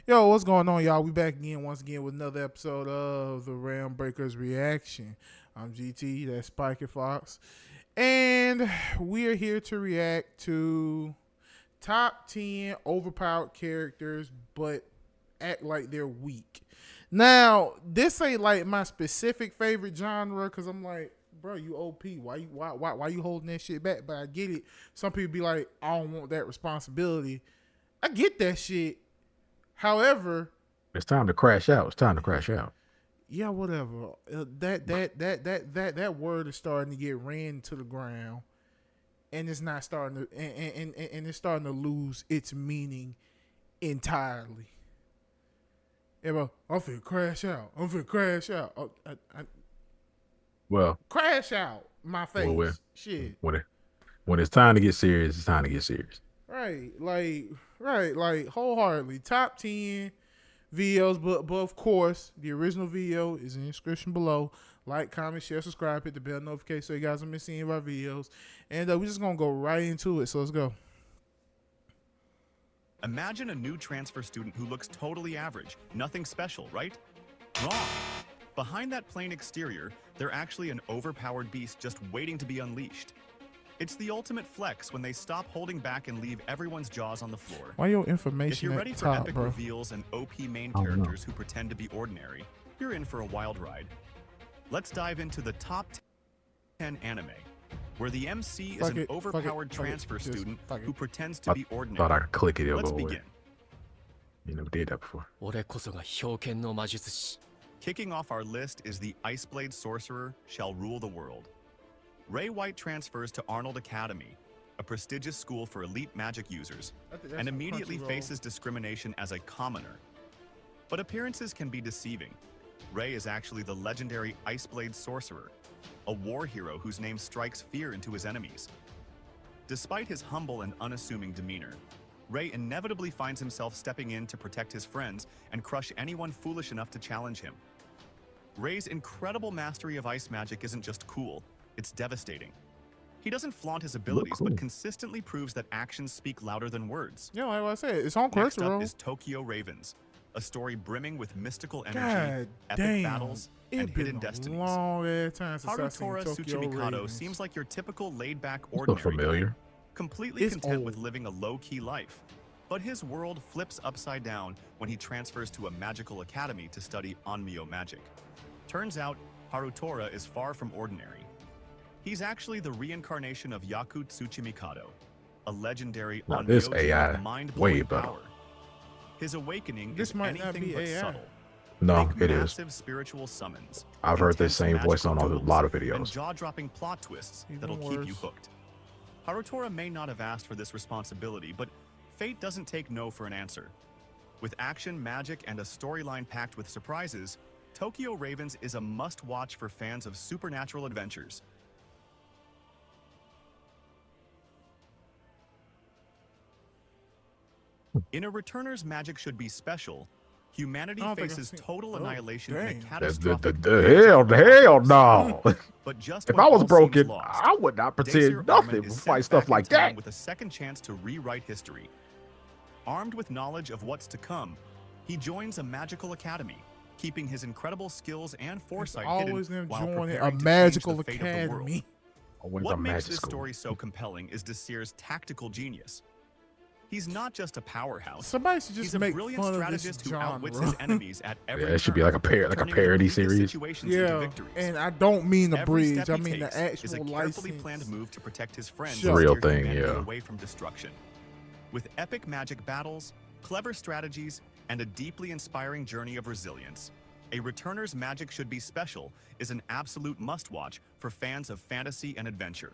Yo, what's going on, y'all? We back again once again with another episode of the Realm Breakers Reaction. I'm GT, that's Spike and Fox, and we are here to react to top 10 overpowered characters, but act like they're weak. Now, this ain't like my specific favorite genre, because I'm like, bro, you OP. Why you holding that shit back? But I get it. Some people be like, I don't want that responsibility. I get that shit. However, it's time to crash out. It's time to crash out. Yeah, whatever. That word is starting to get ran to the ground, and it's not starting to, and it's starting to lose its meaning entirely. Yeah, bro, I'm finna crash out. I'm finna crash out. Well, crash out my face. Well, shit. When it's time to get serious, it's time to get serious. Right, like wholeheartedly. Top 10 videos, but of course, the original video is in the description below. Like, comment, share, subscribe, hit the bell notification so you guys don't miss any of our videos. And we're just going to go right into it, so let's go. Imagine a new transfer student who looks totally average. Nothing special, right? Wrong. Behind that plain exterior, they're actually an overpowered beast just waiting to be unleashed. It's the ultimate flex when they stop holding back and leave everyone's jaws on the floor. Why your information If you're ready for top, epic bro? reveals and OP main characters who pretend to be ordinary, you're in for a wild ride. Let's dive into the top 10 anime, where the MC is an overpowered transfer student who pretends to be ordinary. Thought I could click it. Let's begin. You never did that before. Kicking off our list is the Iceblade Sorcerer shall rule the world. Ray White transfers to Arnold Academy, a prestigious school for elite magic users, and immediately faces discrimination as a commoner. But appearances can be deceiving. Ray is actually the legendary Iceblade Sorcerer, a war hero whose name strikes fear into his enemies. Despite his humble and unassuming demeanor, Ray inevitably finds himself stepping in to protect his friends and crush anyone foolish enough to challenge him. Ray's incredible mastery of ice magic isn't just cool, it's devastating. He doesn't flaunt his abilities, but consistently proves that actions speak louder than words. Yeah, like I said, it's on Next Crunchyroll. up is Tokyo Ravens, a story brimming with mystical energy, epic battles, and hidden destinies. Harutora Tsuchimikado seems like your typical laid-back ordinary guy, completely content with living a low-key life. But his world flips upside down when he transfers to a magical academy to study Onmyo magic. Turns out, Harutora is far from ordinary. He's actually the reincarnation of Yaku Tsuchimikado, a legendary Onmyo with mind-blowing power. His awakening is anything but subtle. No, it is. Massive spiritual summons. I've heard this same voice on a lot of videos. And jaw-dropping plot twists that'll keep you hooked. Harutora may not have asked for this responsibility, but fate doesn't take no for an answer. With action, magic, and a storyline packed with surprises, Tokyo Ravens is a must-watch for fans of supernatural adventures. In a returner's magic should be special, humanity faces total annihilation in a catastrophic... Hell no! But just if I was broken, lost, I would not pretend nothing to fight stuff like that. With a second chance to rewrite history. Armed with knowledge of what's to come, he joins a magical academy, keeping his incredible skills and foresight hidden while preparing to change the fate of the world. What makes this story so compelling is Desir's tactical genius. He's not just a powerhouse. Somebody should just He's a make brilliant fun strategist of this who outwits his enemies at every it should be like a parody series. Yeah, and I don't mean the bridge. I mean the actual is a carefully planned move to protect his friends. Real thing, yeah. Away from destruction. With epic magic battles, clever strategies, and a deeply inspiring journey of resilience, A Returner's Magic Should Be Special is an absolute must-watch for fans of fantasy and adventure.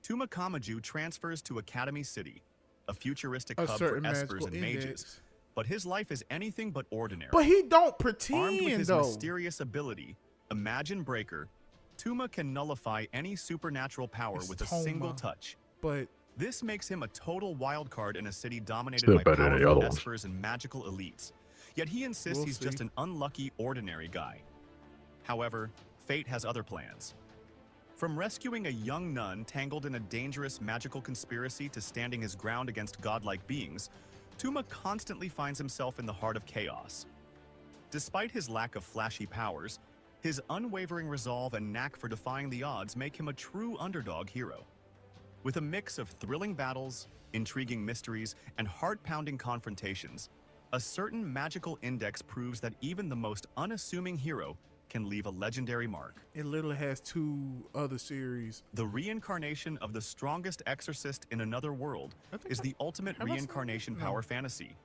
Tuma Kamaju transfers to Academy City, a futuristic hub for espers and mages. But his life is anything but ordinary. But he don't pretend, Armed with his mysterious ability, Imagine Breaker, Tuma can nullify any supernatural power with a single touch. But this makes him a total wild card in a city dominated by powerful espers and magical elites. Yet he insists he's just an unlucky, ordinary guy. However, fate has other plans. From rescuing a young nun tangled in a dangerous magical conspiracy to standing his ground against godlike beings, Tuma constantly finds himself in the heart of chaos. Despite his lack of flashy powers, his unwavering resolve and knack for defying the odds make him a true underdog hero. With a mix of thrilling battles, intriguing mysteries, and heart-pounding confrontations, a certain magical index proves that even the most unassuming hero can leave a legendary mark. It literally has 2 other series. The reincarnation of the strongest exorcist in another world is the ultimate reincarnation power fantasy.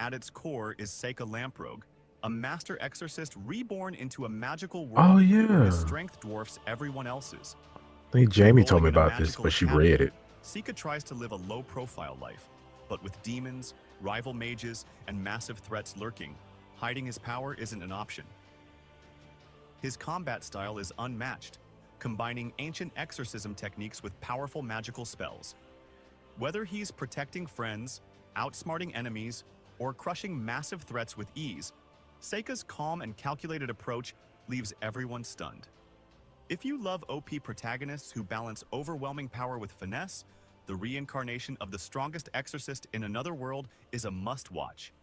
At its core is Seika Lamprogue, a master exorcist reborn into a magical world where his strength dwarfs everyone else's. I think Jamie told me about this, but she read it. Seika tries to live a low-profile life, but with demons, rival mages, and massive threats lurking, hiding his power isn't an option. His combat style is unmatched, combining ancient exorcism techniques with powerful magical spells. Whether he's protecting friends, outsmarting enemies, or crushing massive threats with ease, Seika's calm and calculated approach leaves everyone stunned. If you love OP protagonists who balance overwhelming power with finesse, the reincarnation of the strongest exorcist in another world is a must-watch.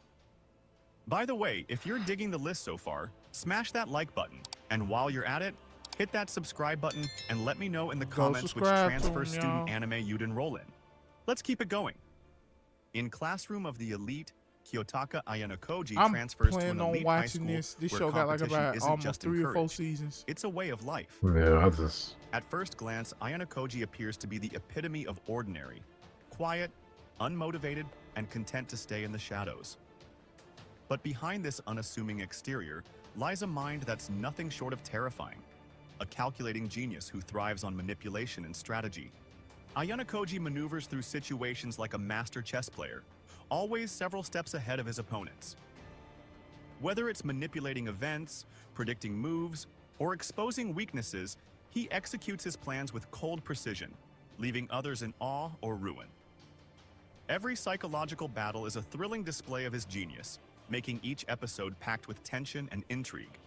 By the way, if you're digging the list so far, smash that like button, and while you're at it, hit that subscribe button and let me know in the comments which transfer student anime you'd enroll in. Let's keep it going. In Classroom of the Elite, Kiyotaka Ayanokoji transfers to an elite high school this where show got like competition about isn't almost just 3 or 4 encouraged. seasons. It's a way of life. Yeah, I just... At first glance, Ayanokoji appears to be the epitome of ordinary, quiet, unmotivated, and content to stay in the shadows. But behind this unassuming exterior lies a mind that's nothing short of terrifying, a calculating genius who thrives on manipulation and strategy. Ayanokoji maneuvers through situations like a master chess player, always several steps ahead of his opponents. Whether it's manipulating events, predicting moves, or exposing weaknesses, he executes his plans with cold precision, leaving others in awe or ruin. Every psychological battle is a thrilling display of his genius, making each episode packed with tension and intrigue.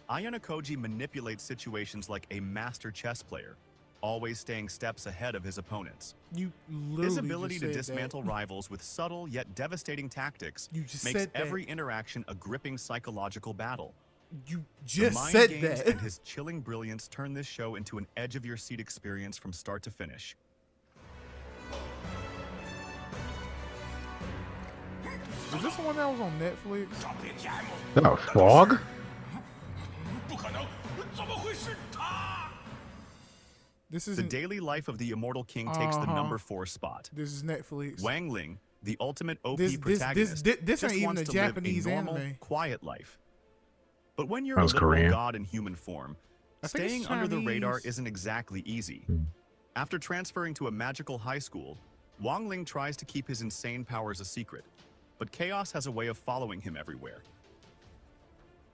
Ayanokoji manipulates situations like a master chess player, always staying steps ahead of his opponents. His ability to dismantle rivals with subtle yet devastating tactics makes every interaction a gripping psychological battle. You just the said mind games that. and his chilling brilliance turn this show into an edge-of-your-seat experience from start to finish. Is this the one that was on Netflix? No, Fog? This is The daily life of the immortal king takes the number 4 spot. This is Netflix. Wang Ling, the ultimate OP This protagonist, ain't just even wants a to Japanese live a normal, anime. quiet life. But when you're That a was literal Korean. god in human form, I think it's staying under the radar Chinese. isn't exactly easy. After transferring to a magical high school, Wang Ling tries to keep his insane powers a secret, but chaos has a way of following him everywhere.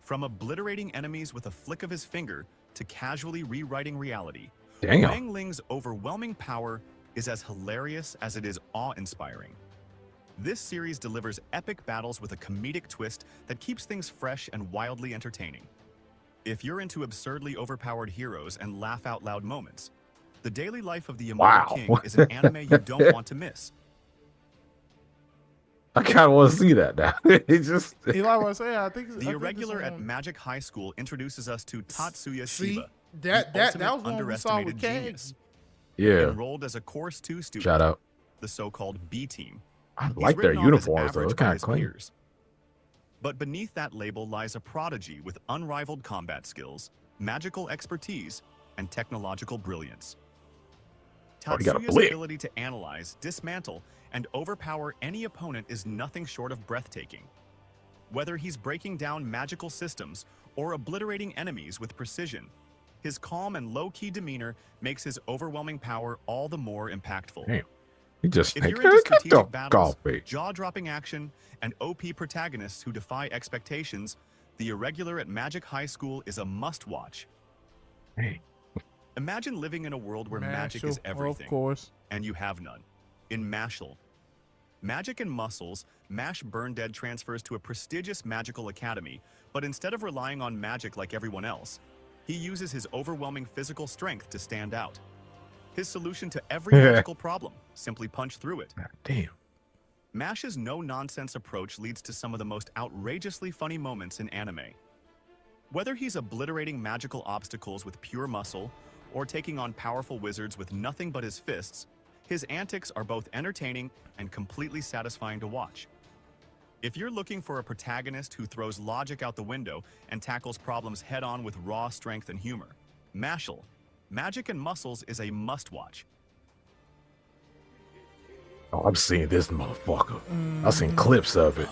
From obliterating enemies with a flick of his finger to casually rewriting reality, Damn. Wang Ling's overwhelming power is as hilarious as it is awe-inspiring. This series delivers epic battles with a comedic twist that keeps things fresh and wildly entertaining. If you're into absurdly overpowered heroes and laugh-out-loud moments, The Daily Life of the Immortal King is an anime you don't want to miss. I kind of want to see that now. It's just... Eli was saying, I think The Irregular at Magic High School introduces us to Tatsuya See, Shiba, that the was ultimate one we saw underestimated with genius. Yeah. Enrolled as a Course 2 student, Shout out. the so-called B Team. I He's like their written off as uniforms, though. average It's by kind of his clean. peers. But beneath that label lies a prodigy with unrivaled combat skills, magical expertise, and technological brilliance. Oh, he got a Tatsuya's blick. ability to analyze, dismantle, and overpower any opponent is nothing short of breathtaking. Whether he's breaking down magical systems or obliterating enemies with precision, his calm and low-key demeanor makes his overwhelming power all the more impactful. Damn. He just If think, you're into "Cut the strategic battles, coffee." jaw-dropping action, and OP protagonists who defy expectations, The Irregular at Magic High School is a must-watch. Hey. Imagine living in a world where magic is Mashal, everything, of course. and you have none. In Mashal, Magic and Muscles, Mash Burndead transfers to a prestigious magical academy, but instead of relying on magic like everyone else, He uses his overwhelming physical strength to stand out. His solution to every magical problem, simply punch through it. God damn. MASH's no-nonsense approach leads to some of the most outrageously funny moments in anime. Whether he's obliterating magical obstacles with pure muscle, or taking on powerful wizards with nothing but his fists, his antics are both entertaining and completely satisfying to watch. If you're looking for a protagonist who throws logic out the window and tackles problems head-on with raw strength and humor, Mashal, Magic and Muscles is a must-watch. Oh, I'm seeing this motherfucker. I've seen clips of it.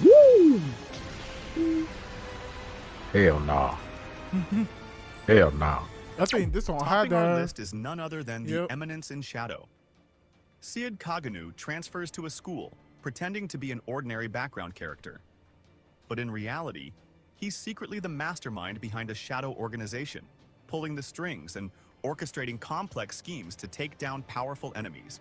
Woo! Hell nah. Hell nah. I think this on high Topping our dive. list is none other than the Eminence in Shadow. Seed Kaganu transfers to a school, pretending to be an ordinary background character. But in reality, he's secretly the mastermind behind a shadow organization, pulling the strings and orchestrating complex schemes to take down powerful enemies.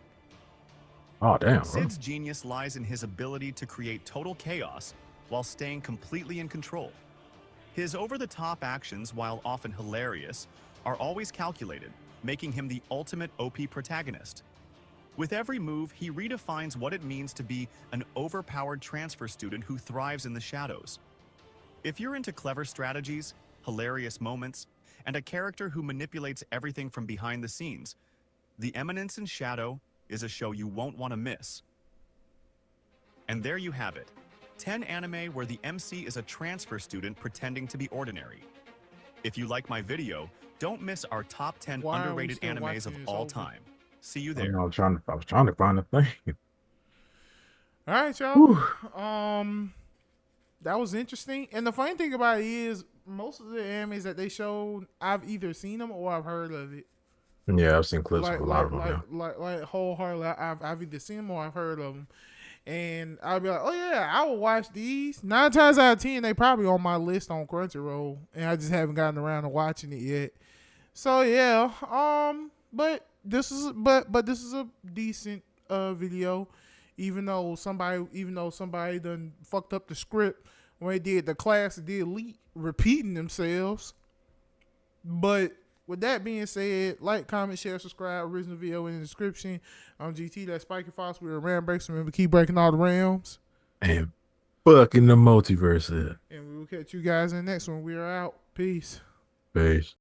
Oh, damn. Sid's genius lies in his ability to create total chaos while staying completely in control. His over-the-top actions, while often hilarious, are always calculated, making him the ultimate OP protagonist. With every move, he redefines what it means to be an overpowered transfer student who thrives in the shadows. If you're into clever strategies, hilarious moments, and a character who manipulates everything from behind the scenes, The Eminence in Shadow is a show you won't want to miss. And there you have it. 10 anime where the MC is a transfer student pretending to be ordinary. If you like my video, don't miss our top 10 underrated animes of all time. See you there. I was trying to find a thing. All right, y'all. That was interesting. And the funny thing about it is, most of the animes that they showed, I've either seen them or I've heard of it. Yeah, I've seen clips of a lot of them. Like wholeheartedly, I've either seen them or I've heard of them. And I'll be like, oh yeah, I will watch these. 9 times out of 10, they probably on my list on Crunchyroll, and I just haven't gotten around to watching it yet. So yeah, but this is a decent video, even though somebody done fucked up the script when they did the class of the elite repeating themselves. But with that being said, like, comment, share, subscribe. Original video in the description. I'm GT, that's Spiky Fox. We're Ram Breaks. Remember, keep breaking all the realms. And fucking the multiverse. And we will catch you guys in the next one. We are out. Peace. Peace.